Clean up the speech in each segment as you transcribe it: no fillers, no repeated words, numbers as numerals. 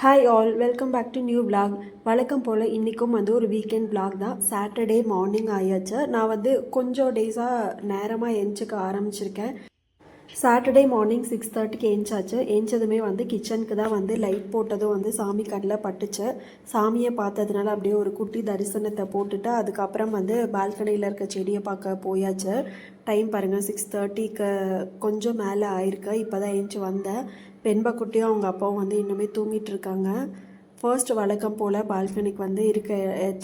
Hi all, welcome back to new vlog. வழக்கம் போல் இன்றைக்கும் ஒரு வீக்கெண்ட் vlog தான். சாட்டர்டே மார்னிங் ஆயாச்சு. நான் கொஞ்சம் டேஸாக நேரமாக எழுந்திரிக்க ஆரம்பிச்சிருக்கேன். Saturday morning 6:30க்கு எழுந்தாச்சு. எழுந்ததுமே கிச்சனுக்கு தான் லைட் போட்டதும் சாமி கண்ணில் பட்டுச்சு. சாமியை பார்த்ததுனால அப்படியே ஒரு குட்டி தரிசனத்தை போட்டுட்டு அதுக்கப்புறம் பால்கனியில் இருக்க செடியை பார்க்க போயாச்சு. டைம் பாருங்கள், 6:30க்கு கொஞ்சம் மேலே ஆயிருக்கு. இப்போ தான் எழுந்துச்சி வந்தேன். பெண்பக்குட்டியும் அவங்க அப்பாவும் இன்னுமே தூங்கிட்டு இருக்காங்க. ஃபர்ஸ்ட் வழக்கம் போல் பால்கனிக்கு இருக்க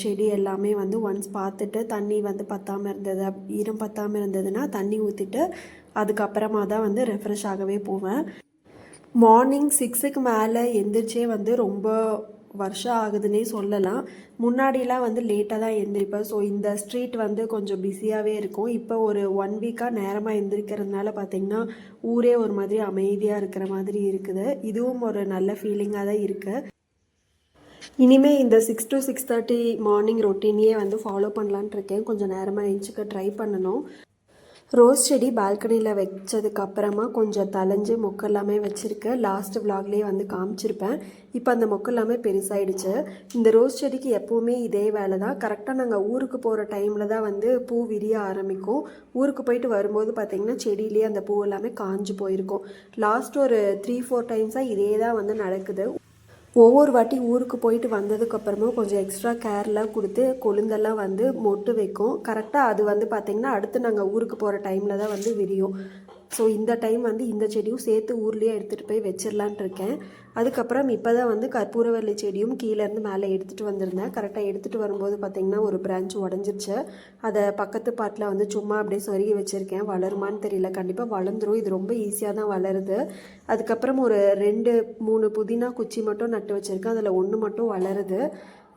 செடி எல்லாமே ஒன்ஸ் பார்த்துட்டு தண்ணி பத்தாமல் இருந்தது, ஈரம் பத்தாமல் இருந்ததுன்னா தண்ணி ஊற்றிட்டு அதுக்கப்புறமா தான் ரெஃப்ரெஷ் ஆகவே போவேன். மார்னிங் 6க்கு மேலே எந்திரிச்சே ரொம்ப வருஷம் ஆகுதுன்னே சொல்லலாம். முன்னாடிலாம் லேட்டாக தான் எழுந்திரிப்பேன். ஸோ இந்த ஸ்ட்ரீட் கொஞ்சம் பிஸியாகவே இருக்கும். இப்போ ஒரு 1 வீக்காக நேரமாக எழுந்திரிக்கிறதுனால பார்த்திங்கன்னா ஊரே ஒரு மாதிரி அமைதியாக இருக்கிற மாதிரி இருக்குது. இதுவும் ஒரு நல்ல ஃபீலிங்காக தான் இருக்குது. இனிமேல் இந்த 6 to 6:30 மார்னிங் ரொட்டீனையே ஃபாலோ பண்ணலான்ட்டு இருக்கேன். கொஞ்சம் நேரமாக எழுந்திரிக்க ட்ரை பண்ணணும். ரோஸ் செடி பால்கனியில் வச்சதுக்கப்புறமா கொஞ்சம் தலைஞ்சு மொக்கெல்லாமே வச்சுருக்கேன். லாஸ்ட் விலாக்லேயே காமிச்சிருப்பேன். இப்போ அந்த மொக்கெல்லாமே பெருசாகிடுச்சு. இந்த ரோஸ் செடிக்கு எப்போவுமே இதே வேலை தான். கரெக்டாக நாங்கள் ஊருக்கு போகிற டைமில் தான் பூ விரிய ஆரம்பிக்கும். ஊருக்கு போயிட்டு வரும்போது பார்த்திங்கன்னா செடியிலேயே அந்த பூ எல்லாமே காஞ்சு போயிருக்கும். லாஸ்ட் ஒரு 3-4 டைம்ஸாக இதே தான் நடக்குது. ஒவ்வொரு வாட்டி ஊருக்கு போயிட்டு வந்ததுக்கப்புறமும் கொஞ்சம் எக்ஸ்ட்ரா கேர்லாம் கொடுத்து கொழுந்தெல்லாம் மொட்டு வைக்கும். கரெக்டாக அது பார்த்திங்கன்னா அடுத்து நாங்கள் ஊருக்கு போகிற டைமில் தான் விரியும். ஸோ இந்த டைம் இந்த செடியும் சேர்த்து ஊர்லேயே எடுத்துகிட்டு போய் வச்சிடலான் இருக்கேன். அதுக்கப்புறம் இப்போ தான் கற்பூரவல்லி செடியும் கீழேருந்து மேலே எடுத்துகிட்டு வந்திருந்தேன். கரெக்டாக எடுத்துகிட்டு வரும்போது பார்த்திங்கன்னா ஒரு பிரான்ச் உடஞ்சிருச்சு. அதை பக்கத்து பாட்டில் சும்மா அப்படியே சொருகி வச்சுருக்கேன். வளருமான்னு தெரியல, கண்டிப்பாக வளர்ந்துடும். இது ரொம்ப ஈஸியாக தான் வளருது. அதுக்கப்புறம் ஒரு 2-3 புதினா குச்சி மட்டும் நட்டு வச்சுருக்கேன். அதில் 1 மட்டும் வளருது,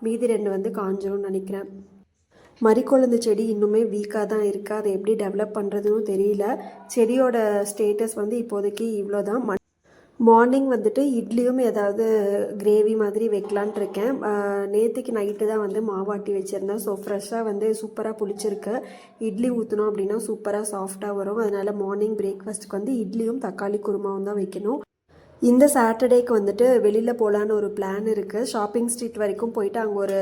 மீதி 2 காஞ்சிரும்னு நினைக்கிறேன். மரிக்கொழுந்து செடி இன்னுமே வீக்காக தான் இருக்குது. அதை எப்படி டெவலப் பண்ணுறதுன்னு தெரியல. செடியோட ஸ்டேட்டஸ் இப்போதைக்கு இவ்வளோ தான். மார்னிங் இட்லியும் ஏதாவது கிரேவி மாதிரி வைக்கலான்ட்டு இருக்கேன். நேற்றுக்கு நைட்டு தான் மாவாட்டி வச்சுருந்தேன். ஸோ ஃப்ரெஷ்ஷாக சூப்பராக புளிச்சிருக்கு. இட்லி ஊற்றணும் அப்படின்னா சூப்பராக சாஃப்டாக வரும். அதனால் மார்னிங் பிரேக்ஃபாஸ்ட்டுக்கு இட்லியும் தக்காளி குருமாவும் தான் வைக்கணும். இந்த சாட்டர்டேக்கு வெளியில் போகலான்னு ஒரு பிளான் இருக்குது. ஷாப்பிங் ஸ்ட்ரீட் வரைக்கும் போயிட்டு அங்கே ஒரு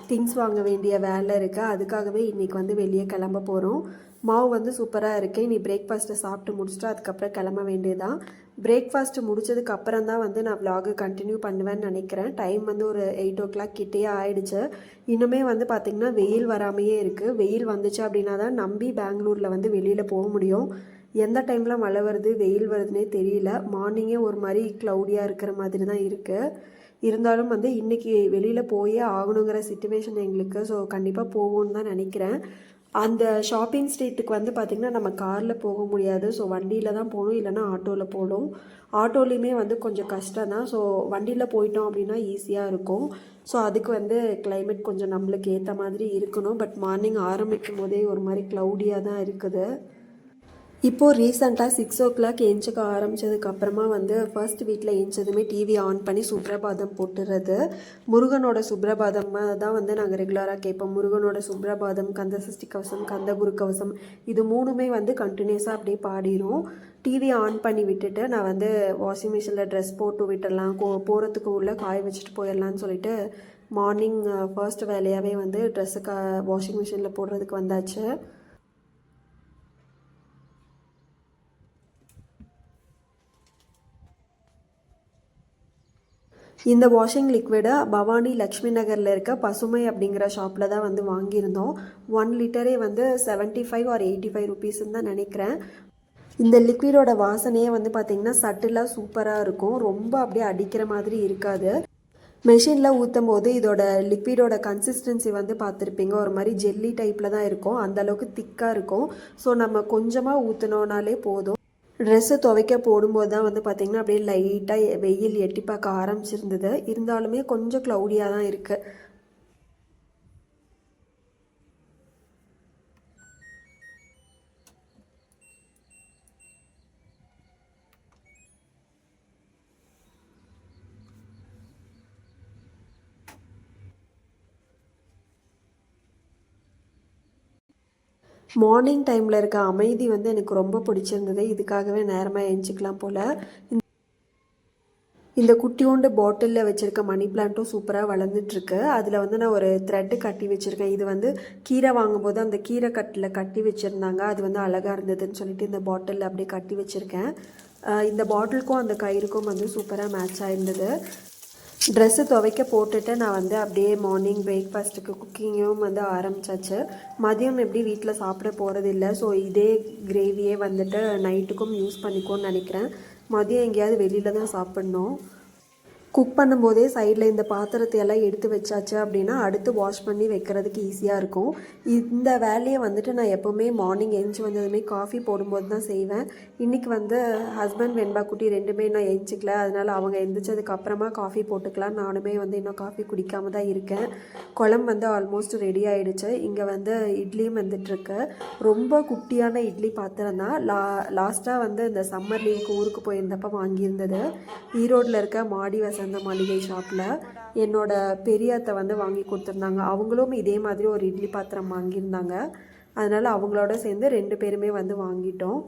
திங்ஸ் வாங்க வேண்டிய வேலை இருக்குது. அதுக்காகவே இன்றைக்கி வெளியே கிளம்ப போகிறோம். மாவு சூப்பராக இருக்குது. நீ பிரேக்ஃபாஸ்ட்டை சாப்பிட்டு முடிச்சுட்டு அதுக்கப்புறம் கிளம்ப வேண்டியதான். பிரேக்ஃபாஸ்ட்டு முடிச்சதுக்கப்புறம் தான் நான் vlog கண்டினியூ பண்ணுவேன்னு நினைக்கிறேன். டைம் ஒரு 8 o'clock கிட்டேயே ஆயிடுச்சு. இன்னுமே பார்த்திங்கன்னா வெயில் வராமையே இருக்குது. வெயில் வந்துச்சு அப்படின்னா தான் நம்பி பெங்களூரில் வெளியில் போக முடியும். எந்த டைமில் மழை வருது வெயில் வருதுன்னே தெரியல. மார்னிங்கே ஒரு மாதிரி க்ளவுடியாக இருக்கிற மாதிரி தான் இருக்குது. இருந்தாலும் இன்றைக்கி வெளியில் போயே ஆகணுங்கிற சிச்சுவேஷன் எங்களுக்கு. ஸோ கண்டிப்பாக போவோன்னு தான் நினைக்கிறேன். அந்த ஷாப்பிங் ஸ்ட்ரீட்டுக்கு பார்த்திங்கன்னா நம்ம காரில் போக முடியாது. ஸோ வண்டியில் தான் போகணும், இல்லைனா ஆட்டோவில் போகணும். ஆட்டோலையுமே கொஞ்சம் கஷ்டம் தான். ஸோ வண்டியில் போயிட்டோம் அப்படின்னா ஈஸியாக இருக்கும். ஸோ அதுக்கு கிளைமேட் கொஞ்சம் நம்மளுக்கு ஏற்ற மாதிரி இருக்கணும். பட் மார்னிங் ஆரம்பிக்கும் போதே ஒரு மாதிரி க்ளவுடியாக தான் இருக்குது. இப்போது ரீசெண்டாக 6 o'clock எழுந்திரிக்க ஆரம்பித்ததுக்கப்புறமா ஃபர்ஸ்ட் வீட்டில் எழுந்ததுமே டிவி ஆன் பண்ணி சுப்ரபாதம் போட்டுறது. முருகனோட சுப்ரபாதம் தான் நாங்கள் ரெகுலராக கேட்போம். முருகனோட சுப்ரபாதம், கந்த சஷ்டி கவசம், கந்த குரு கவசம், இது 3மே கண்டினியூஸாக அப்படியே பாடிடும். டிவி ஆன் பண்ணி விட்டுட்டு நான் வாஷிங் மிஷினில் ட்ரெஸ் போட்டு விட்டுடலாம், போகிறதுக்கு உள்ளே காய வச்சுட்டு போயிடலான்னு சொல்லிட்டு மார்னிங் ஃபர்ஸ்ட் வேலையாகவே ட்ரெஸ்ஸுக்கு வாஷிங் மிஷினில் போடுறதுக்கு வந்தாச்சு. இந்த வாஷிங் லிக்விடை பவானி லக்ஷ்மி நகரில் இருக்க பசுமை அப்படிங்கிற ஷாப்பில் தான் வாங்கியிருந்தோம். 1 லிட்டரே 75 or 85 rupeesன்னு தான் நினைக்கிறேன். இந்த லிக்விடோட வாசனையே பார்த்திங்கன்னா சட்டிலாக சூப்பராக இருக்கும். ரொம்ப அப்படியே அடிக்கிற மாதிரி இருக்காது. மெஷினில் ஊற்றும் போது இதோட லிக்விடோட கன்சிஸ்டன்சி பார்த்துருப்பீங்க, ஒரு மாதிரி ஜெல்லி டைப்பில் தான் இருக்கும். அந்தளவுக்கு திக்காக இருக்கும். ஸோ நம்ம கொஞ்சமாக ஊற்றினோனாலே போதும். ட்ரெஸ்ஸு துவைக்க போடும்போது தான் பார்த்திங்கன்னா அப்படியே லைட்டாக வெயில் எட்டி பார்க்க ஆரம்பிச்சிருந்தது. இருந்தாலுமே கொஞ்சம் க்ளவுடியாக தான் இருக்குது. மார்னிங் டைமில் இருக்க அமைதி எனக்கு ரொம்ப பிடிச்சிருந்தது. இதுக்காகவே நேரமாக எழுந்திரிக்கலாம் போல். இந்த குட்டியோண்டு பாட்டிலில் வச்சுருக்க மணி பிளான்ட்டும் சூப்பராக வளர்ந்துட்டுருக்கு. அதில் வந்து நான் ஒரு த்ரெட்டு கட்டி வச்சுருக்கேன். இது வந்து கீரை வாங்கும்போது அந்த கீரை கட்டில் கட்டி வச்சுருந்தாங்க. அது வந்து அழகாக இருந்ததுன்னு சொல்லிட்டு இந்த பாட்டிலில் அப்படியே கட்டி வச்சுருக்கேன். இந்த பாட்டிலுக்கும் அந்த கயிறுக்கும் வந்து சூப்பராக மேட்ச் ஆயிருந்தது. ட்ரெஸ்ஸு துவைக்க போட்டுட்டு நான் வந்து அப்படியே மார்னிங் பிரேக்ஃபாஸ்ட்டுக்கு குக்கிங்கும் வந்து ஆரம்பித்தாச்சு. மதியம் எப்படி வீட்டில் சாப்பிட போகிறதில்ல, ஸோ இதே கிரேவியே வந்துட்டு நைட்டுக்கும் யூஸ் பண்ணிக்கோன்னு நினைக்கிறேன். மதியம் எங்கேயாவது வெளியில் தான் சாப்பிட்ணும். குக் பண்ணும்போதே சைடில் இந்த பாத்திரத்தை எல்லாம் எடுத்து வச்சாச்சு அப்படின்னா அடுத்து வாஷ் பண்ணி வைக்கிறதுக்கு ஈஸியாக இருக்கும். இந்த வேலையை வந்துட்டு நான் எப்போவுமே மார்னிங் எழுந்துச்சி வந்ததுமே காஃபி போடும்போது தான் செய்வேன். இன்றைக்கி வந்து ஹஸ்பண்ட் வெண்பா குட்டி ரெண்டுமே நான் எழுந்திக்கல, அதனால் அவங்க எழுந்திரிச்சதுக்கப்புறமா காஃபி போட்டுக்கலாம். நானுமே வந்து இன்னும் காஃபி குடிக்காமல் தான் இருக்கேன். குழம்பு வந்து ஆல்மோஸ்ட் ரெடி ஆகிடுச்சு. இங்கே வந்து இட்லியும் வந்துட்டுருக்கு. ரொம்ப குட்டியான இட்லி பாத்திரம் தான். லாஸ்ட்டாக வந்து இந்த சம்மர் லீவுக்கு ஊருக்கு போயிருந்தப்போ வாங்கியிருந்தது. ஈரோட்டில் இருக்க மாடி வசந்த மளிகை ஷாப்பில் என்னோட பெரியத்தை வந்து வாங்கி கொடுத்துருந்தாங்க. அவங்களும் இதே மாதிரி ஒரு இட்லி பாத்திரம் வாங்கியிருந்தாங்க. அதனால் அவங்களோட சேர்ந்து 2 பேருமே வந்து வாங்கிட்டோம்.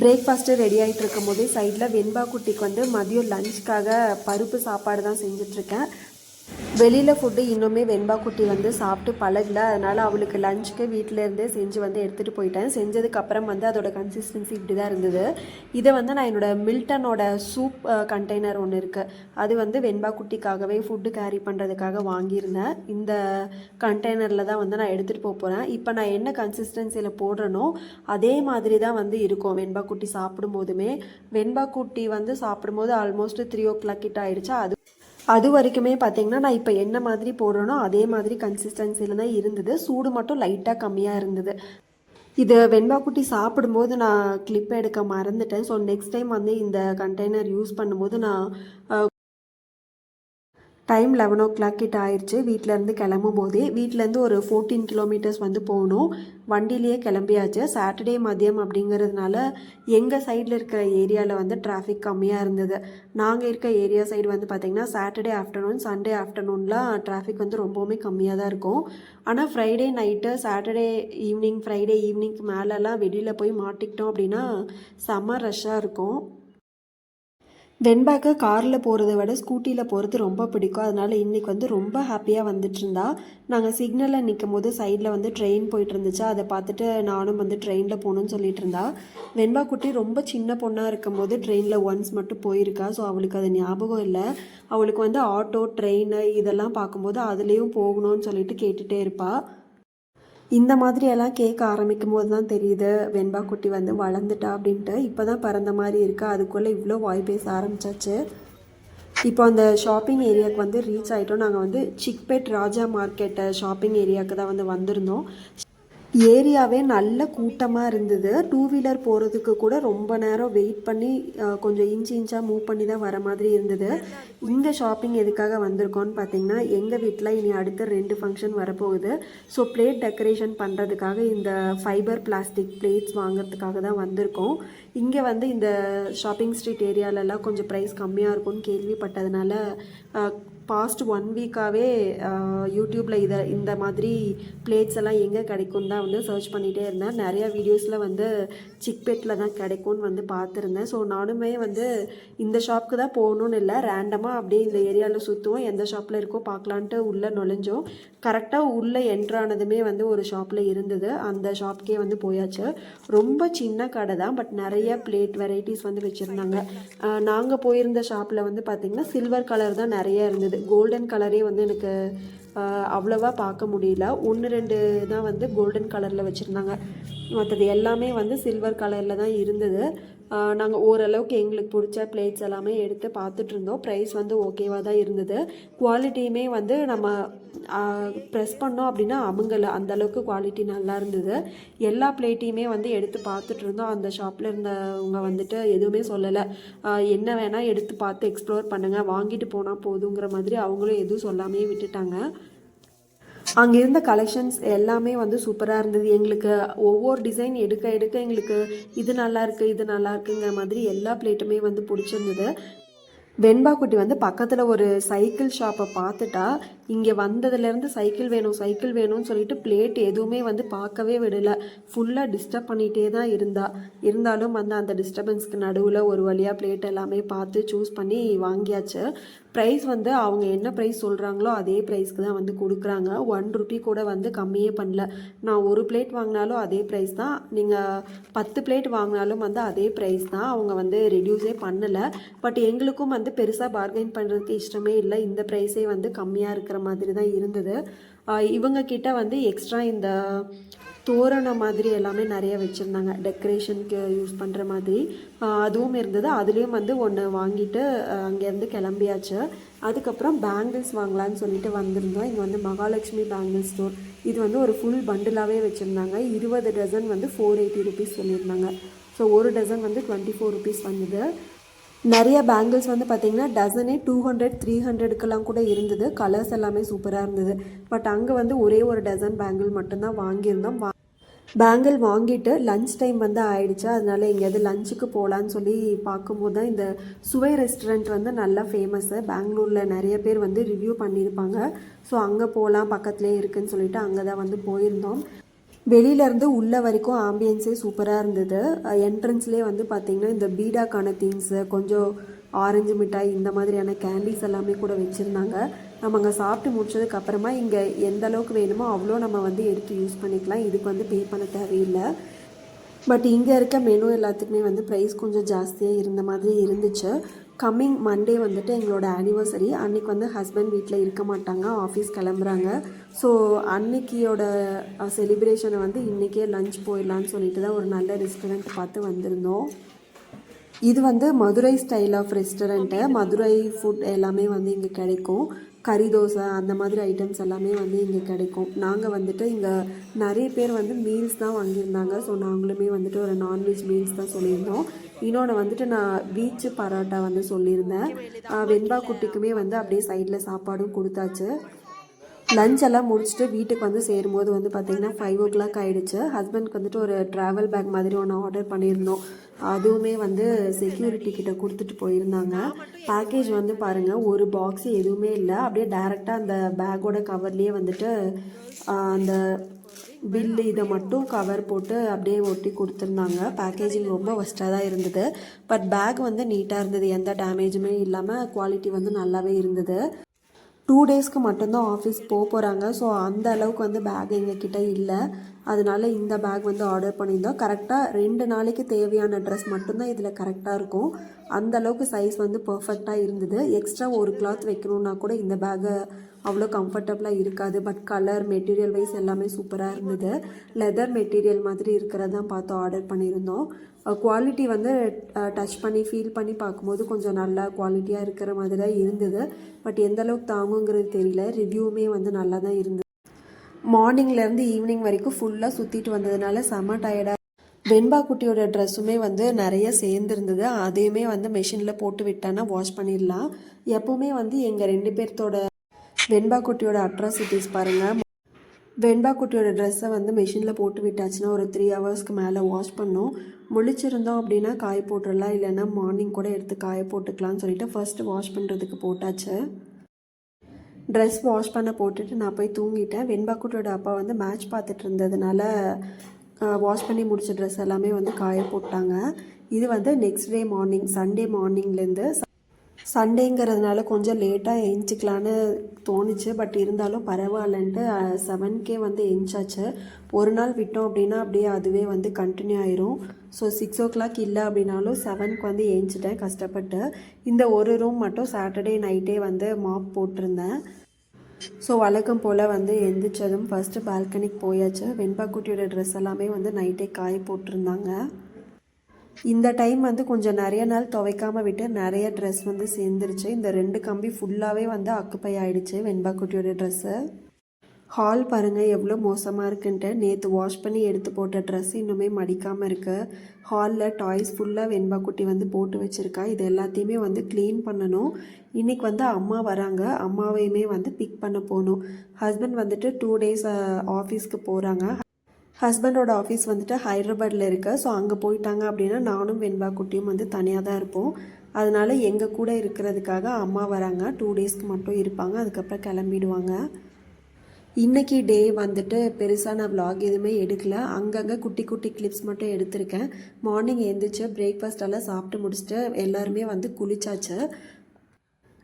பிரேக்ஃபாஸ்ட்டு ரெடி ஆகிட்டு இருக்கும் போதே சைடில் வெண்பா குட்டிக்கு வந்து மதியம் லஞ்சுக்காக பருப்பு சாப்பாடு தான் செஞ்சிட்ருக்கேன். வெளியில் ஃபுட்டு இன்னுமே வெண்பா குட்டி வந்து சாப்பிட்டு பழகல, அதனால் அவளுக்கு லஞ்சுக்கு வீட்டிலேருந்தே செஞ்சு வந்து எடுத்துகிட்டு போயிட்டேன். செஞ்சதுக்கப்புறம் வந்து அதோட கன்சிஸ்டன்சி இப்படி தான் இருந்தது. இதை வந்து நான் என்னோடய மில்டனோட சூப் கண்டெய்னர் ஒன்று இருக்குது, அது வந்து வெண்பா குட்டிக்காகவே ஃபுட்டு கேரி பண்ணுறதுக்காக வாங்கியிருந்தேன். இந்த கண்டெய்னரில் தான் வந்து நான் எடுத்துகிட்டு போகிறேன். இப்போ நான் என்ன கன்சிஸ்டன்சியில் போடுறேனோ அதே மாதிரி தான் வந்து இருக்கும் வெண்பா குட்டி சாப்பிடும்போதுமே. வெண்பா குட்டி வந்து சாப்பிடும்போது ஆல்மோஸ்ட் 3 o'clock கிட்ட ஆகிடுச்சா. அது வரைக்குமே பார்த்திங்கன்னா நான் இப்போ என்ன மாதிரி போடுறேனோ அதே மாதிரி கன்சிஸ்டன்சியில் தான் இருந்தது. சூடு மட்டும் லைட்டாக கம்மியாக இருந்தது. இது வெண்பா குட்டி சாப்பிடும்போது நான் கிளிப் எடுக்க மறந்துட்டேன். ஸோ நெக்ஸ்ட் டைம் வந்து இந்த கண்டெய்னர் யூஸ் பண்ணும்போது நான் டைம் 11 o'clock கிட்ட ஆயிடுச்சு. வீட்டிலேருந்து கிளம்பும் போதே வீட்டிலேருந்து ஒரு 14 kilometers வந்து போகணும். வண்டியிலேயே கிளம்பியாச்சு. சாட்டர்டே மதியம் அப்படிங்கிறதுனால எங்கள் சைடில் இருக்கிற ஏரியாவில் வந்து டிராஃபிக் கம்மியாக இருந்தது. நாங்கள் இருக்க ஏரியா சைடு வந்து பார்த்திங்கன்னா சாட்டர்டே ஆஃப்டர்நூன் சண்டே ஆஃப்டர்நூன்லாம் டிராஃபிக் வந்து ரொம்பவுமே கம்மியாக தான் இருக்கும். ஆனால் Friday night Saturday evening Friday ஈவினிங்க்கு மேலெலாம் வெளியில் போய் மாட்டிக்கிட்டோம் அப்படின்னா செம்ம ரஷ்ஷாக இருக்கும். வெண்பாக்கு காரில் போகிறத விட ஸ்கூட்டியில் போகிறது ரொம்ப பிடிக்கும். அதனால் இன்றைக்கி வந்து ரொம்ப ஹாப்பியாக வந்துட்டுருந்தா. நாங்கள் சிக்னலில் நிற்கும் போது சைடில் வந்து ட்ரெயின் போயிட்டு இருந்துச்சு. அதை பார்த்துட்டு நானும் வந்து ட்ரெயினில் போகணுன்னு சொல்லிட்டு இருந்தா. வெண்பா குட்டி ரொம்ப சின்ன பொண்ணாக இருக்கும்போது ட்ரெயினில் ஒன்ஸ் மட்டும் போயிருக்கா. ஸோ அவளுக்கு அது ஞாபகம் இல்லை. அவளுக்கு வந்து ஆட்டோ ட்ரெயின் இதெல்லாம் பார்க்கும்போது அதுலேயும் போகணும்னு சொல்லிட்டு கேட்டுகிட்டே இருப்பாள். இந்த மாதிரியெல்லாம் கேட்க ஆரம்பிக்கும் போது தான் தெரியுது வெண்பா குட்டி வந்து வளர்ந்துட்டா அப்படின்ட்டு. இப்போ தான் பிறந்த மாதிரி இருக்கா, அதுக்குள்ளே இவ்வளோ வாய் பேச ஆரம்பிச்சாச்சு. இப்போ அந்த ஷாப்பிங் ஏரியாவுக்கு வந்து ரீச் ஆகிட்டோம். நாங்கள் வந்து சிக்பேட் ராஜா மார்க்கெட்டை ஷாப்பிங் ஏரியாவுக்கு தான் வந்து வந்திருந்தோம். ஏரியாவே நல்ல கூட்டமாக இருந்தது. 2 வீலர் போகிறதுக்கு கூட ரொம்ப நேரம் வெயிட் பண்ணி கொஞ்சம் இன்ச்சாக மூவ் பண்ணி தான் வர மாதிரி இருந்தது. இந்த ஷாப்பிங் எதுக்காக வந்திருக்கோன்னு பார்த்தீங்கன்னா, எங்கள் வீட்டில் இனி அடுத்த 2 ஃபங்க்ஷன் வரப்போகுது. ஸோ பிளேட் டெக்கரேஷன் பண்ணுறதுக்காக இந்த ஃபைபர் பிளாஸ்டிக் பிளேட்ஸ் வாங்கிறதுக்காக தான் வந்திருக்கோம். இங்கே வந்து இந்த ஷாப்பிங் ஸ்ட்ரீட் ஏரியாலெல்லாம் கொஞ்சம் ப்ரைஸ் கம்மியாக இருக்கும்னு கேள்விப்பட்டதுனால பாஸ்ட் 1 வீக்காகவே யூடியூப்பில் இந்த மாதிரி பிளேட்ஸ் எல்லாம் எங்கே கிடைக்கும் தான் வந்து சர்ச் பண்ணிகிட்டே இருந்தேன். நிறையா வீடியோஸில் வந்து சிக்பேட்டில் தான் கிடைக்கும்னு வந்து பார்த்துருந்தேன். ஸோ நானுமே வந்து இந்த ஷாப்புக்கு தான் போகணுன்னு இல்லை, ரேண்டமாக அப்படியே இந்த ஏரியாவில் சுற்றுவோம், எந்த ஷாப்பில் இருக்கோ பார்க்கலான்ட்டு உள்ளே நுழைஞ்சோம். கரெக்டாக உள்ளே என்ட்ரானதுமே வந்து ஒரு ஷாப்பில் இருந்தது. அந்த ஷாப்புக்கே வந்து போயாச்சு. ரொம்ப சின்ன கடை தான், பட் நிறைய பிளேட் வெரைட்டிஸ் வந்து வச்சுருந்தாங்க. நாங்கள் போயிருந்த ஷாப்பில் வந்து பார்த்திங்கன்னா சில்வர் கலர் தான் நிறைய இருந்தது. கோல்டன் கலரே வந்து எனக்கு அவ்வளோவா பார்க்க முடியல. 1-2 தான் வந்து கோல்டன் கலரில் வச்சுருந்தாங்க. மற்றது எல்லாமே வந்து சில்வர் கலரில் தான் இருந்தது. நாங்கள் ஓரளவுக்கு எங்களுக்கு பிடிச்ச பிளேட்ஸ் எல்லாமே எடுத்து பார்த்துட்ருந்தோம். ப்ரைஸ் வந்து ஓகேவாக தான் இருந்தது. குவாலிட்டியுமே வந்து நம்ம ப்ரெஸ் பண்ணோம் அப்படின்னா அமுங்கலை, அந்தளவுக்கு குவாலிட்டி நல்லா இருந்தது. எல்லா பிளேட்டையுமே வந்து எடுத்து பார்த்துட்ருந்தோம். அந்த ஷாப்பில் இருந்தவங்க வந்துட்டு எதுவுமே சொல்லலை. என்ன வேணால் எடுத்து பார்த்து எக்ஸ்ப்ளோர் பண்ணுங்கள், வாங்கிட்டு போனால் போதுங்கிற மாதிரி அவங்களும் எதுவும் சொல்லாமே விட்டுட்டாங்க. அங்கே இருந்த கலெக்ஷன்ஸ் எல்லாமே வந்து சூப்பராக இருந்தது. எங்களுக்கு ஒவ்வொரு டிசைன் எடுக்க எடுக்க எங்களுக்கு இது நல்லாயிருக்கு இது நல்லாயிருக்குங்கிற மாதிரி எல்லா பிளேட்டுமே வந்து பிடிச்சிருந்தது. வெண்பா குட்டி வந்து பக்கத்தில் ஒரு சைக்கிள் ஷாப்பை பார்த்துட்டா. இங்கே வந்ததுலேருந்து சைக்கிள் வேணும் சைக்கிள் வேணும்னு சொல்லிட்டு பிளேட் எதுவுமே வந்து பார்க்கவே விடலை. ஃபுல்லாக டிஸ்டர்ப் பண்ணிகிட்டே தான் இருந்தாலும் வந்து அந்த டிஸ்டர்பன்ஸ்க்கு நடுவில் ஒரு வழியாக பிளேட் எல்லாமே பார்த்து சூஸ் பண்ணி வாங்கியாச்சு. ப்ரைஸ் வந்து அவங்க என்ன ப்ரைஸ் சொல்கிறாங்களோ அதே ப்ரைஸ்க்கு தான் வந்து கொடுக்குறாங்க. 1 ரூபி கூட வந்து கம்மியே பண்ணல. நான் ஒரு பிளேட் வாங்கினாலும் அதே ப்ரைஸ் தான், நீங்கள் 10 பிளேட் வாங்கினாலும் வந்து அதே ப்ரைஸ் தான். அவங்க வந்து ரெடியூஸே பண்ணலை. பட் எங்களுக்கும் வந்து பெருசாக பார்கெயின் பண்ணுறதுக்கு இஷ்டமே இல்லை. இந்த ப்ரைஸே வந்து கம்மியாக இருக்கிற மாதிரி தான் இருந்தது. இவங்க கிட்ட வந்து எக்ஸ்ட்ரா இந்த தோரணம் மாதிரி எல்லாமே நிறைய வச்சுருந்தாங்க, டெக்கரேஷனுக்கு யூஸ் பண்ணுற மாதிரி. அதுவும் இருந்தது. அதுலேயும் வந்து ஒன்று வாங்கிட்டு அங்கேருந்து கிளம்பியாச்சு. அதுக்கப்புறம் பேங்கிள்ஸ் வாங்கலான்னு சொல்லிட்டு வந்திருந்தோம். இங்கே வந்து மகாலட்சுமி பேங்கிள் ஸ்டோர். இது வந்து ஒரு ஃபுல் பண்டிலாகவே வச்சுருந்தாங்க. 20 டசன் வந்து 480 ருபீஸ் சொல்லியிருந்தாங்க. ஸோ ஒரு டசன் வந்து 24 ருபீஸ் வந்தது. நிறைய பேங்கிள்ஸ் வந்து பார்த்திங்கன்னா டசனே 200 300க்கெல்லாம் கூட இருந்தது. கலர்ஸ் எல்லாமே சூப்பராக இருந்தது. பட் அங்கே வந்து ஒரே ஒரு டசன் பேங்கிள் மட்டும்தான் வாங்கியிருந்தோம். பேங்கிள் வாங்கிட்டு லன்ச் டைம் வந்து ஆயிடுச்சு. அதனால எங்கேயாவது லஞ்சுக்கு போகலான்னு சொல்லி பார்க்கும்போது தான் இந்த சுவை ரெஸ்டாரண்ட் வந்து நல்லா ஃபேமஸ்ஸு. பெங்களூரில் நிறைய பேர் வந்து ரிவ்யூ பண்ணியிருப்பாங்க. ஸோ அங்கே போகலாம், பக்கத்துலேயே இருக்குதுன்னு சொல்லிட்டு அங்கே தான் வந்து போயிருந்தோம். வெளியிலேருந்து உள்ள வரைக்கும் ஆம்பியன்ஸே சூப்பராக இருந்தது. என்ட்ரன்ஸ்லேயே வந்து பார்த்திங்கன்னா இந்த பீடாக்கான திங்ஸு, கொஞ்சம் ஆரஞ்சு மிட்டாய், இந்த மாதிரியான கேண்டீஸ் எல்லாமே கூட வச்சுருந்தாங்க. நம்ம அங்கே சாப்பிட்டு முடிச்சதுக்கப்புறமா இங்கே எந்த அளவுக்கு வேணுமோ அவ்வளோ நம்ம வந்து எடுத்து யூஸ் பண்ணிக்கலாம். இதுக்கு வந்து பே பண்ண தேவையில்லை. பட் இங்கே இருக்க மெனு எல்லாத்துக்குமே வந்து ப்ரைஸ் கொஞ்சம் ஜாஸ்தியாக இருந்த மாதிரி இருந்துச்சு. கம்மிங் மண்டே வந்துட்டு எங்களோட ஆனிவர்சரி. அன்றைக்கி வந்து ஹஸ்பண்ட் வீட்டில் இருக்க மாட்டாங்க, ஆஃபீஸ் கிளம்புறாங்க. ஸோ அன்னைக்கியோட செலிப்ரேஷனை வந்து இன்றைக்கே லஞ்ச் போயிடலான்னு சொல்லிட்டு தான் ஒரு நல்ல ரெஸ்டாரண்ட் பார்த்து வந்திருந்தோம். இது வந்து Madurai style of restaurant. Madurai food எல்லாமே வந்து இங்கே கிடைக்கும். கறி தோசை அந்த மாதிரி ஐட்டம்ஸ் எல்லாமே வந்து இங்கே கிடைக்கும். நாங்கள் வந்துட்டு இங்கே நிறைய பேர் வந்து மீல்ஸ் தான் வாங்கியிருந்தாங்க. ஸோ நாங்களுமே வந்துட்டு ஒரு நான்வெஜ் மீல்ஸ் தான் சொல்லியிருந்தோம். இன்னொன்று வந்துட்டு நான் பீச்சு பரோட்டா வந்து சொல்லியிருந்தேன். வெண்பா குட்டிக்குமே வந்து அப்படியே சைடில் சாப்பாடும் கொடுத்தாச்சு. லஞ்ச் எல்லாம் முடிச்சுட்டு வீட்டுக்கு வந்து சேரும்போது வந்து பார்த்திங்கன்னா 5 o'clock ஆகிடுச்சு. ஹஸ்பண்ட்க்கு வந்துட்டு ஒரு ட்ராவல் பேக் மாதிரி ஒன்று ஆர்டர் பண்ணியிருந்தோம். அதுவுமே வந்து செக்யூரிட்டி கிட்ட கொடுத்துட்டு போயிருந்தாங்க. பேக்கேஜ் வந்து பாருங்கள், ஒரு பாக்ஸு எதுவுமே இல்லை. அப்படியே டைரெக்டாக அந்த பேக்கோட கவர்லேயே வந்துட்டு அந்த பில்லு இதை மட்டும் கவர் போட்டு அப்படியே ஒட்டி கொடுத்துருந்தாங்க. பேக்கேஜிங் ரொம்ப ஒஸ்ட்டாக தான் இருந்தது. பட் பேக் வந்து நீட்டாக இருந்தது, எந்த டேமேஜுமே இல்லாமல் குவாலிட்டி வந்து நல்லாவே இருந்தது. 2 டேஸ்க்கு மட்டும்தான் ஆஃபீஸ் போகிறாங்க. ஸோ அந்த அளவுக்கு வந்து பேக் எங்ககிட்ட இல்லை. அதனால இந்த பேக் வந்து ஆர்டர் பண்ணியிருந்தோம். கரெக்டாக 2 நாளைக்கு தேவையான ட்ரெஸ் மட்டும்தான் இதில் கரெக்டாக இருக்கும். அந்த அளவுக்கு சைஸ் வந்து பர்ஃபெக்டாக இருந்தது. எக்ஸ்ட்ரா ஒரு கிளாத் வைக்கணுன்னா கூட இந்த பேக்கை அவ்வளோ கம்ஃபர்டபுளாக இருக்காது. பட் கலர், மெட்டீரியல் வைஸ் எல்லாமே சூப்பராக இருந்தது. லெதர் மெட்டீரியல் மாதிரி இருக்கிறதான் பார்த்து ஆர்டர் பண்ணியிருந்தோம். குவாலிட்டி வந்து டச் பண்ணி ஃபீல் பண்ணி பார்க்கும்போது கொஞ்சம் நல்லா குவாலிட்டியாக இருக்கிற மாதிரி தான் இருந்தது. பட் எந்த அளவுக்கு தாங்குங்கிறது தெரியல. ரிவ்யூவுமே வந்து நல்லா தான் இருந்தது. மார்னிங்லேருந்து ஈவினிங் வரைக்கும் ஃபுல்லாக சுற்றிட்டு வந்ததுனால செம்ம டயர்டாக. வெண்பா குட்டியோட ட்ரெஸ்ஸுமே வந்து நிறைய சேர்ந்துருந்தது. அதையுமே வந்து மெஷினில் போட்டு விட்டானா வாஷ் பண்ணிடலாம். எப்போவுமே வந்து எங்கள் 2 பேர்த்தோட வெண்பா குட்டியோட அட்ராசிட்டிஸ் பாருங்கள். வெண்பா குட்டியோட ட்ரெஸ்ஸை வந்து மெஷினில் போட்டு விட்டாச்சுன்னா ஒரு 3 ஹவர்ஸ்க்கு மேலே வாஷ் பண்ணோம். முழிச்சிருந்தோம் அப்படின்னா காய போட்டுடலாம், இல்லைன்னா மார்னிங் கூட எடுத்து காய போட்டுக்கலாம்னு சொல்லிட்டு ஃபர்ஸ்ட்டு வாஷ் பண்ணுறதுக்கு போட்டாச்சு. ட்ரெஸ் வாஷ் பண்ண போட்டுட்டு நான் போய் தூங்கிட்டேன். வெண்பா குட்டியோட அப்பா வந்து மேட்ச் பார்த்துட்டு இருந்ததுனால வாஷ் பண்ணி முடிச்ச ட்ரெஸ் எல்லாமே வந்து காய போட்டாங்க. இது வந்து நெக்ஸ்ட் டே மார்னிங், சண்டே மார்னிங்லேருந்து. சண்டேங்கிறதுனால கொஞ்சம் லேட்டாக எழுந்திக்கலான்னு தோணுச்சு. பட் இருந்தாலும் பரவாயில்லன்ட்டு 7 வந்து எழுந்தாச்சு. ஒரு நாள் விட்டோம் அப்படின்னா அப்படியே அதுவே வந்து கண்டினியூ ஆயிரும். ஸோ 6 o'clock இல்லை அப்படின்னாலும் 7 வந்து எழுந்திட்டேன் கஷ்டப்பட்டு. இந்த ஒரு ரூம் மட்டும் சாட்டர்டே நைட்டே வந்து மாப் போட்டிருந்தேன். ஸோ வழக்கம் போல் வந்து எழுந்திரிச்சதும் ஃபஸ்ட்டு பால்கனிக்கு போயாச்சு. வெண்பா குட்டியோட ட்ரெஸ் எல்லாமே வந்து நைட்டே காய போட்டிருந்தாங்க. இந்த டைம் வந்து கொஞ்சம் நிறைய நாள் துவைக்காமல் விட்டு நிறைய ட்ரெஸ் வந்து சேர்ந்துருச்சு. இந்த 2 கம்பி ஃபுல்லாகவே வந்து அக்குப்பை ஆகிடுச்சு வெண்பா குட்டியோட ட்ரெஸ்ஸு. ஹால் பாருங்கள் எவ்வளோ மோசமாக இருக்குன்ட்டு. நேற்று வாஷ் பண்ணி எடுத்து போட்ட ட்ரெஸ் இன்னுமே மடிக்காமல் இருக்குது. ஹாலில் டாய்ஸ் ஃபுல்லாக வெண்பா குட்டி வந்து போட்டு வச்சுருக்கா. இது எல்லாத்தையுமே வந்து க்ளீன் பண்ணணும். இன்றைக்கி வந்து அம்மா வராங்க, அம்மாவையுமே வந்து பிக் பண்ண போகணும். ஹஸ்பண்ட் வந்துட்டு 2 டேஸ் ஆஃபீஸ்க்கு போகிறாங்க. ஹஸ்பண்டோட ஆஃபீஸ் வந்துட்டு ஹைதராபாத்தில் இருக்குது. ஸோ அங்கே போயிட்டாங்க அப்படின்னா நானும் வெண்பா குட்டியும் வந்து தனியாக தான் இருப்போம். அதனால் எங்கள் கூட இருக்கிறதுக்காக அம்மா வராங்க. 2 டேஸ்க்கு மட்டும் இருப்பாங்க, அதுக்கப்புறம் கிளம்பிடுவாங்க. இன்றைக்கி டே வந்துட்டு பெருசாக நான் vlog எதுவுமே எடுக்கல. அங்கங்கே குட்டி குட்டி கிளிப்ஸ் மட்டும் எடுத்திருக்கேன். மார்னிங் எழுந்திரிச்சு பிரேக்ஃபாஸ்டெல்லாம் சாப்பிட்டு முடிச்சுட்டு எல்லாருமே வந்து குளிச்சாச்சு.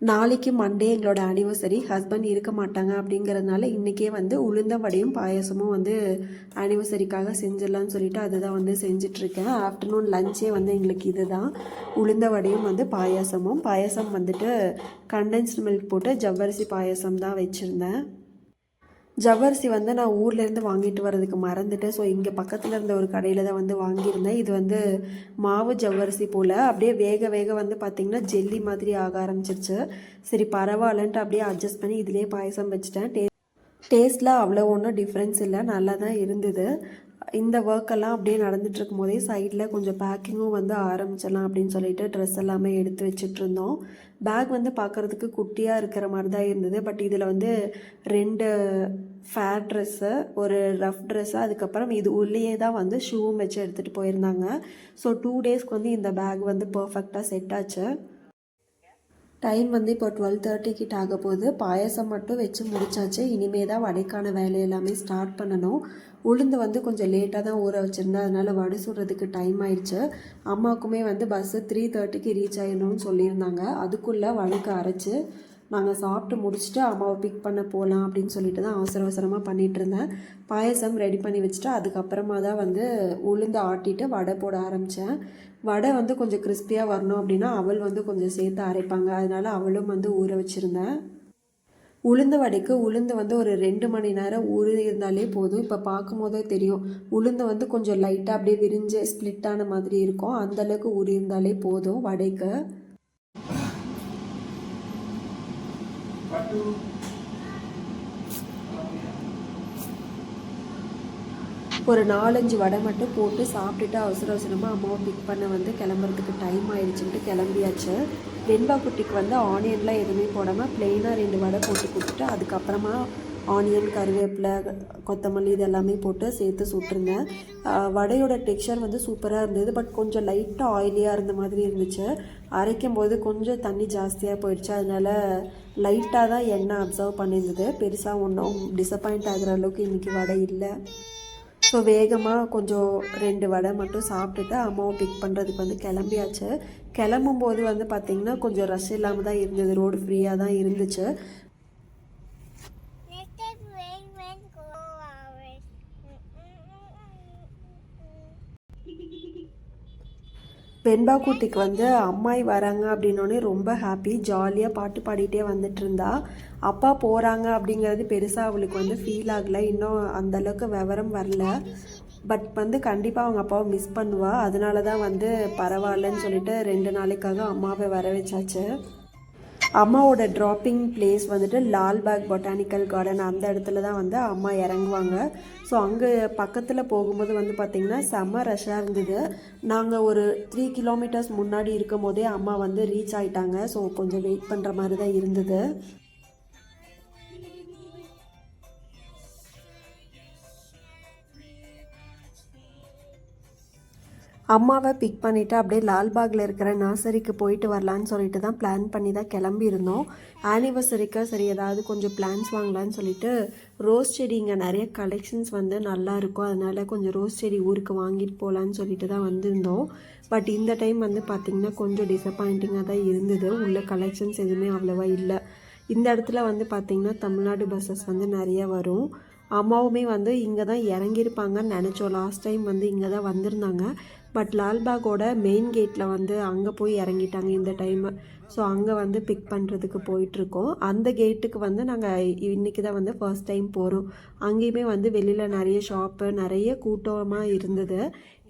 நாளைக்கு மண்டே எங்களோட ஆனிவர்சரி. ஹஸ்பண்ட் இருக்க மாட்டாங்க அப்படிங்கிறதுனால இன்றைக்கே வந்து உளுந்த வடையும் பாயசமும் வந்து ஆனிவர்சரிக்காக செஞ்சிடலான்னு சொல்லிட்டு அதுதான் வந்து செஞ்சிட்ருக்கேன். ஆஃப்டர்நூன் லஞ்சே வந்து எங்களுக்கு இது தான், உளுந்த வடையும் வந்து பாயாசமும். பாயசம் வந்துட்டு கண்டென்ஸ்டு மில்க் போட்டு ஜவ்வரிசி பாயசம் தான் வச்சுருந்தேன். ஜவ்வரிசி வந்து நான் ஊர்லேருந்து வாங்கிட்டு வரதுக்கு மறந்துட்டேன். ஸோ இங்கே பக்கத்தில் இருந்த ஒரு கடையில் தான் வந்து வாங்கியிருந்தேன். இது வந்து மாவு ஜவ்வரிசி போல் அப்படியே வேக வேக வந்து பார்த்திங்கன்னா ஜெல்லி மாதிரி ஆக ஆரம்பிச்சிருச்சு. சரி பரவாயில்லன்ட்டு அப்படியே அட்ஜஸ்ட் பண்ணி இதிலே பாயசம் வச்சுட்டேன். டேஸ்ட்டில் அவ்வளோ ஒன்றும் டிஃப்ரென்ஸ் இல்லை, நல்லா தான் இருந்தது. இந்த ஒர்க்கெல்லாம் அப்படியே நடந்துகிட்ருக்கும் போதே சைடில் கொஞ்சம் பேக்கிங்கும் வந்து ஆரம்பிச்சிடலாம் அப்படின்னு சொல்லிட்டு ட்ரெஸ் எல்லாமே எடுத்து வச்சிட்ருந்தோம். பேக் வந்து பார்க்குறதுக்கு குட்டியாக இருக்கிற மாதிரி தான் இருந்தது. பட் இதில் வந்து 2 ஃபேர் ட்ரெஸ்ஸு, ஒரு ரஃப் ட்ரெஸ்ஸு, அதுக்கப்புறம் இது உள்ளேயே தான் வந்து ஷூவும் வச்சு எடுத்துகிட்டு போயிருந்தாங்க. ஸோ 2 டேஸ்க்கு வந்து இந்த பேக் வந்து பர்ஃபெக்டாக செட் ஆச்சு. டைம் வந்து இப்போ 12:30 கிட்ட ஆக போகுது. பாயசம் மட்டும் வச்சு முடிச்சாச்சு. இனிமே தான் வடைக்கான வேலை எல்லாமே ஸ்டார்ட் பண்ணணும். உளுந்து வந்து கொஞ்சம் லேட்டாக தான் ஊற வச்சுருந்தேன், அதனால் வடை சுடுறதுக்கு டைம் ஆயிடுச்சு. அம்மாவுக்குமே வந்து பஸ்ஸு 3:30க்கு ரீச் ஆகிடணும்னு சொல்லியிருந்தாங்க. அதுக்குள்ளே வடைக்கு அரைச்சி நாங்கள் சாப்பிட்டு முடிச்சுட்டு அம்மாவை பிக் பண்ண போகலாம் அப்படின்னு சொல்லிட்டு தான் அவசர அவசரமாக பண்ணிகிட்டு இருந்தேன். பாயசம் ரெடி பண்ணி வச்சுட்டு அதுக்கப்புறமா தான் வந்து உளுந்து ஆட்டிட்டு வடை போட ஆரம்பித்தேன். வடை வந்து கொஞ்சம் கிறிஸ்பியாக வரணும் அப்படின்னா அவள் வந்து கொஞ்சம் சேர்த்து அரைப்பாங்க, அதனால் அவளும் வந்து ஊற வச்சுருந்தேன். உளுந்து வடைக்கு உளுந்து வந்து ஒரு 2 மணி நேரம் ஊறி இருந்தாலே போதும். இப்போ பார்க்கும் போதே தெரியும், உளுந்து வந்து கொஞ்சம் லைட்டாக அப்படியே விரிஞ்சு ஸ்ப்ளிட்டான மாதிரி இருக்கும். அந்தளவுக்கு ஊறி இருந்தாலே போதும் வடைக்கு. ஒரு 4-5 வடை மட்டும் போட்டு சாப்பிட்டுட்டு அவசர அவசரமாக அம்மாவை பிக் பண்ண வந்து கிளம்புறதுக்கு டைம் ஆயிடுச்சுன்ட்டு கிளம்பியாச்சு. வெண்பா குட்டிக்கு வந்து ஆனியன்லாம் எதுவுமே போடாமல் ப்ளெயினாக 2 வடை போட்டு கொடுத்துட்டு அதுக்கப்புறமா ஆனியன், கருவேப்பிலை, கொத்தமல்லி இது எல்லாமே போட்டு சேர்த்து சுட்டிருந்தேன். வடையோட டெக்ஸ்சர் வந்து சூப்பராக இருந்தது. பட் கொஞ்சம் லைட்டாக ஆயிலியாக இருந்த மாதிரி இருந்துச்சு. அரைக்கும் போது கொஞ்சம் தண்ணி ஜாஸ்தியாக போயிடுச்சு, அதனால் லைட்டாக தான் எண்ணெய் அப்சர்வ் பண்ணியிருந்தது. பெருசாக ஒன்றும் டிசப்பாயிண்ட் ஆகிற அளவுக்கு இன்றைக்கி வடை இல்லை. ஸோ வேகமாக கொஞ்சம் 2 வடை மட்டும் சாப்பிட்டுட்டு அம்மாவை பிக் பண்ணுறதுக்கு வந்து கிளம்பியாச்சு. கிளம்பும்போது வந்து பார்த்திங்கன்னா கொஞ்சம் ரஷ் இல்லாமல் தான் இருந்தது, ரோடு ஃப்ரீயாக தான் இருந்துச்சு. வெண்பா குட்டிக்கு வந்து அம்மாயி வராங்க அப்படின்னோடனே ரொம்ப ஹாப்பி, ஜாலியாக பாட்டு பாடிட்டே வந்துட்டு இருந்தா. அப்பா போகிறாங்க அப்படிங்கிறது பெருசாக அவளுக்கு வந்து ஃபீல் ஆகலை, இன்னும் அந்தளவுக்கு விவரம் வரல. பட் வந்து கண்டிப்பாக அவங்க அப்பாவை மிஸ் பண்ணுவாள். அதனால தான் வந்து பரவாயில்லன்னு சொல்லிட்டு 2 நாளைக்காக அம்மாவை வர வச்சாச்சு. அம்மாவோட ட்ராப்பிங் பிளேஸ் வந்துட்டு லால்பாக் பொட்டானிக்கல் கார்டன், அந்த இடத்துல தான் வந்து அம்மா இறங்குவாங்க. ஸோ அங்கே பக்கத்தில் போகும்போது வந்து பார்த்திங்கன்னா செம்ம ரஷ்ஷாக இருந்தது. நாங்கள் ஒரு 3 கிலோமீட்டர்ஸ் முன்னாடி இருக்கும் போதே அம்மா வந்து ரீச் ஆகிட்டாங்க. ஸோ கொஞ்சம் வெயிட் பண்ணுற மாதிரி தான் இருந்தது. அம்மாவை பிக் பண்ணிவிட்டு அப்படியே லால்பாகில் இருக்கிற நர்சரிக்கு போயிட்டு வரலான்னு சொல்லிட்டு தான் பிளான் பண்ணி தான் கிளம்பியிருந்தோம். ஆனிவர்சரிக்கு சரி ஏதாவது கொஞ்சம் பிளான்ஸ் வாங்கலான்னு சொல்லிட்டு ரோஸ் செடி இங்கே நிறைய கலெக்ஷன்ஸ் வந்து நல்லா இருக்கும், அதனால் கொஞ்சம் ரோஸ் செடி ஊருக்கு வாங்கிட்டு போகலான்னு சொல்லிட்டு தான் வந்திருந்தோம். பட் இந்த டைம் வந்து பார்த்திங்கன்னா கொஞ்சம் டிசப்பாயிண்டிங்காக தான் இருந்தது. உள்ள கலெக்ஷன்ஸ் எதுவுமே அவ்வளோவா இல்லை. இந்த இடத்துல வந்து பார்த்திங்கன்னா தமிழ்நாடு பஸ்ஸஸ் வந்து நிறைய வரும். அம்மாவுமே வந்து இங்கே தான் இறங்கியிருப்பாங்கன்னு நினச்சோம். லாஸ்ட் டைம் வந்து இங்கே தான் வந்திருந்தாங்க. பட் லால்பாகோட மெயின் கேட்டில் வந்து அங்கே போய் இறங்கிட்டாங்க இந்த டைமு. ஸோ அங்கே வந்து பிக் பண்ணுறதுக்கு போயிட்டுருக்கோம். அந்த கேட்டுக்கு வந்து நாங்கள் இன்றைக்கி தான் வந்து ஃபர்ஸ்ட் டைம் போகிறோம். அங்கேயுமே வந்து வெளியில் நிறைய ஷாப்பு, நிறைய கூட்டமாக இருந்தது.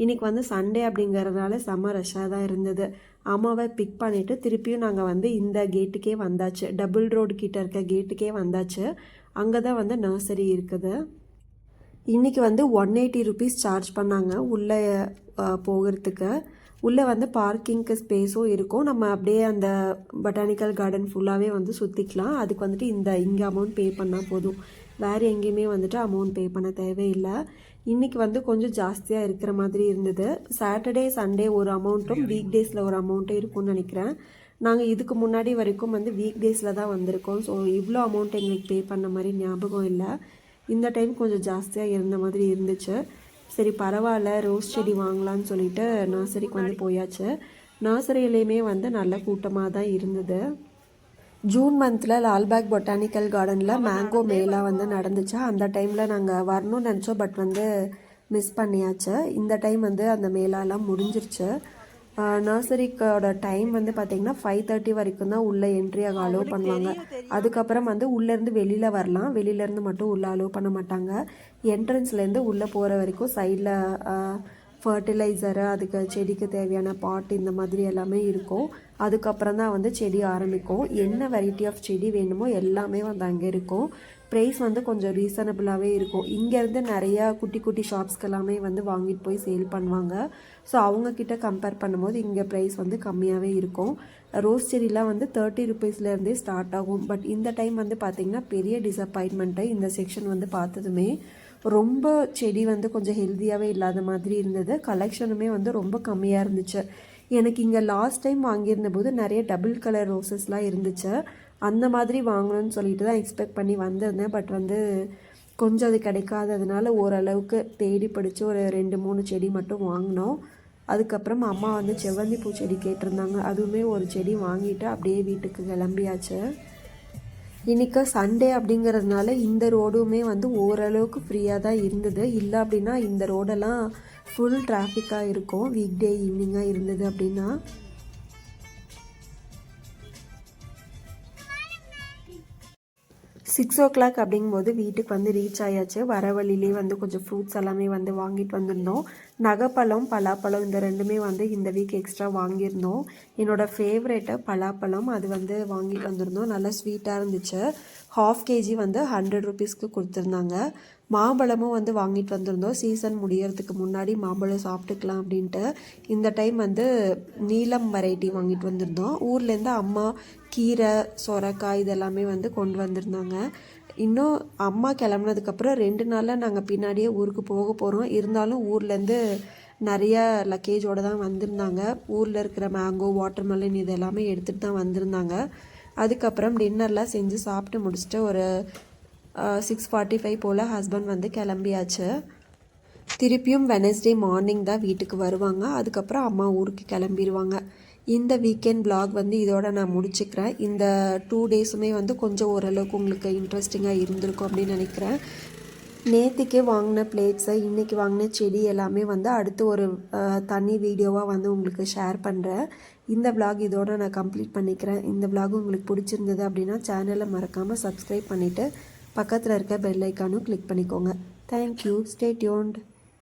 இன்றைக்கி வந்து சண்டே அப்படிங்கிறதுனால செம்ம ரஷ்ஷாக தான் இருந்தது. அம்மாவை பிக் பண்ணிவிட்டு திருப்பியும் நாங்கள் வந்து இந்த கேட்டுக்கே வந்தாச்சு. டபுள் ரோடு கிட்ட இருக்க கேட்டுக்கே வந்தாச்சு. அங்கே தான் வந்து நர்சரி இருக்குது. இன்றைக்கி வந்து 180 ருபீஸ் சார்ஜ் பண்ணாங்க உள்ளே போகிறதுக்கு. உள்ளே வந்து பார்க்கிங்க்கு ஸ்பேஸும் இருக்கும். நம்ம அப்படியே அந்த பொட்டானிக்கல் கார்டன் ஃபுல்லாகவே வந்து சுற்றிக்கலாம். அதுக்கு வந்துட்டு இங்கே அமௌண்ட் பே பண்ணால் போதும். வேறு எங்கேயுமே வந்துட்டு அமௌண்ட் பே பண்ண தேவையில்லை. இன்றைக்கி வந்து கொஞ்சம் ஜாஸ்தியாக இருக்கிற மாதிரி இருந்தது. சாட்டர்டே சண்டே ஒரு அமௌண்ட்டும் வீக் டேஸில் ஒரு அமௌண்ட்டும் இருக்கும்னு நினைக்கிறேன். நாங்கள் இதுக்கு முன்னாடி வரைக்கும் வந்து வீக் டேஸில் தான் வந்திருக்கோம். ஸோ இவ்வளோ அமௌண்ட் எங்களுக்கு பே பண்ண மாதிரி ஞாபகம் இல்லை. இந்த டைம் கொஞ்சம் ஜாஸ்தியாக இருந்த மாதிரி இருந்துச்சு. சரி பரவாயில்ல, ரோஸ் செடி வாங்கலான்னு சொல்லிட்டு நர்சரிக்கு வந்து போயாச்சு. நர்சரியிலையுமே வந்து நல்ல கூட்டமாக தான் இருந்தது. ஜூன் மந்தில் லால்பாக் பொட்டானிக்கல் கார்டனில் மேங்கோ மேலா வந்து நடந்துச்சு. அந்த டைமில் நாங்கள் வரணும்னு நினச்சோம், பட் வந்து மிஸ் பண்ணியாச்சு. இந்த டைம் வந்து அந்த மேலாலாம் முடிஞ்சிருச்சு. நர்சரிக்கோட டைம் வந்து பார்த்திங்கன்னா 5:30 வரைக்கும் தான் உள்ளே என்ட்ரியாக அலோவ் பண்ணுவாங்க. அதுக்கப்புறம் வந்து உள்ளேருந்து வெளியில் வரலாம், வெளியிலேருந்து மட்டும் உள்ளே அலோவ் பண்ண மாட்டாங்க. என்ட்ரன்ஸ்லேருந்து உள்ளே போகிற வரைக்கும் சைடில் ஃபர்டிலைசரு, அதுக்கு செடிக்கு தேவையான பாட் இந்த மாதிரி எல்லாமே இருக்கும். அதுக்கப்புறம் தான் வந்து செடி ஆரம்பிக்கும். என்ன வெரைட்டி ஆஃப் செடி வேணுமோ எல்லாமே வந்து அங்கே இருக்கும். ப்ரைஸ் வந்து கொஞ்சம் ரீசனபிளாகவே இருக்கும். இங்கேருந்து நிறையா குட்டி குட்டி ஷாப்ஸ்க்கு எல்லாமே வந்து வாங்கிட்டு போய் சேல் பண்ணுவாங்க. ஸோ அவங்கக்கிட்ட கம்பேர் பண்ணும்போது இங்கே ப்ரைஸ் வந்து கம்மியாகவே இருக்கும். ரோஸ் செடிலாம் வந்து 30 ருபீஸ்லேருந்தே ஸ்டார்ட் ஆகும். பட் இந்த டைம் வந்து பார்த்திங்கன்னா பெரிய டிசப்பாயின்மெண்ட்டு இந்த செக்ஷன் வந்து பார்த்ததுமே. ரொம்ப செடி வந்து கொஞ்சம் ஹெல்த்தியாகவே இல்லாத மாதிரி இருந்தது. கலெக்ஷனுமே வந்து ரொம்ப கம்மியாக இருந்துச்சு. எனக்கு இங்கே லாஸ்ட் டைம் வாங்கியிருந்த போது நிறைய டபுள் கலர் ரோசஸ்லாம் இருந்துச்சு. அந்த மாதிரி வாங்கணும்னு சொல்லிட்டு தான் எக்ஸ்பெக்ட் பண்ணி வந்திருந்தேன். பட் வந்து கொஞ்சம் அது கிடைக்காததுனால ஓரளவுக்கு தேடி பிடிச்சி ஒரு 2-3 செடி மட்டும் வாங்கினோம். அதுக்கப்புறம் அம்மா வந்து செவ்வந்தி பூ செடி கேட்டிருந்தாங்க. அதுவுமே ஒரு செடி வாங்கிட்டு அப்படியே வீட்டுக்கு கிளம்பியாச்சு. இன்றைக்கி சண்டே அப்படிங்கிறதுனால இந்த ரோடுமே வந்து ஓரளவுக்கு ஃப்ரீயாக தான் இருந்தது. இல்லை அப்படின்னா இந்த ரோடெல்லாம் ஃபுல் டிராஃபிக்காக இருக்கும் வீக் டே ஈவினிங்காக இருந்தது அப்படின்னா. 6 o'clock அப்படிங்கும்போது வீட்டுக்கு வந்து ரீச் ஆயாச்சு. வர வழியிலே வந்து கொஞ்சம் ஃப்ரூட்ஸ் எல்லாமே வந்து வாங்கிட்டு வந்திருந்தோம். நகைப்பழம், பலாப்பழம் இந்த ரெண்டுமே வந்து இந்த வீக் எக்ஸ்ட்ரா வாங்கியிருந்தோம். என்னோடய ஃபேவரேட்டு பலாப்பழம், அது வந்து வாங்கிட்டு வந்திருந்தோம். நல்லா ஸ்வீட்டாக இருந்துச்சு. 1/2 kg வந்து 100 ருபீஸ்க்கு கொடுத்துருந்தாங்க. மாம்பழமும் வந்து வாங்கிட்டு வந்திருந்தோம். சீசன் முடியறதுக்கு முன்னாடி மாம்பழம் சாப்பிட்டுக்கலாம் அப்படின்ட்டு. இந்த டைம் வந்து நீலம் வெரைட்டி வாங்கிட்டு வந்திருந்தோம். ஊர்லேருந்து அம்மா கீரை, சொரக்காய் இதெல்லாமே வந்து கொண்டு வந்திருந்தாங்க. இன்னும் அம்மா கிளம்புனதுக்கப்புறம் 2 நாளில் நாங்கள் பின்னாடியே ஊருக்கு போக போகிறோம். இருந்தாலும் ஊர்லேருந்து நிறைய லக்கேஜோடு தான் வந்திருந்தாங்க. ஊரில் இருக்கிற மேங்கோ, வாட்டர்மெலன் இது எல்லாமே எடுத்துகிட்டு தான் வந்திருந்தாங்க. அதுக்கப்புறம் டின்னர்லாம் செஞ்சு சாப்பிட்டு முடிச்சுட்டு ஒரு 6:45 போல் ஹஸ்பண்ட் வந்து கிளம்பியாச்சு. திருப்பியும் வெனஸ்டே மார்னிங் தான் வீட்டுக்கு வருவாங்க. அதுக்கப்புறம் அம்மா ஊருக்கு கிளம்பிடுவாங்க. இந்த வீக்கெண்ட் vlog வந்து இதோட நான் முடிச்சுக்கிறேன். இந்த 2 டேஸுமே வந்து கொஞ்சம் ஓரளவுக்கு உங்களுக்கு இன்ட்ரெஸ்டிங்காக இருந்திருக்கும் அப்படின்னு நினைக்கிறேன். நேற்றுக்கே வாங்கின பிளேட்ஸை, இன்றைக்கி வாங்கின செடி எல்லாமே வந்து அடுத்து ஒரு தனி வீடியோவாக வந்து உங்களுக்கு ஷேர் பண்ணுறேன். இந்த vlog இதோட நான் கம்ப்ளீட் பண்ணிக்கிறேன். இந்த vlog உங்களுக்கு பிடிச்சிருந்தது அப்படின்னா சேனலை மறக்காமல் சப்ஸ்கிரைப் பண்ணிவிட்டு பக்கத்தில் இருக்க பெல் ஐக்கானும் கிளிக் பண்ணிக்கோங்க. தேங்க்யூ. Stay tuned.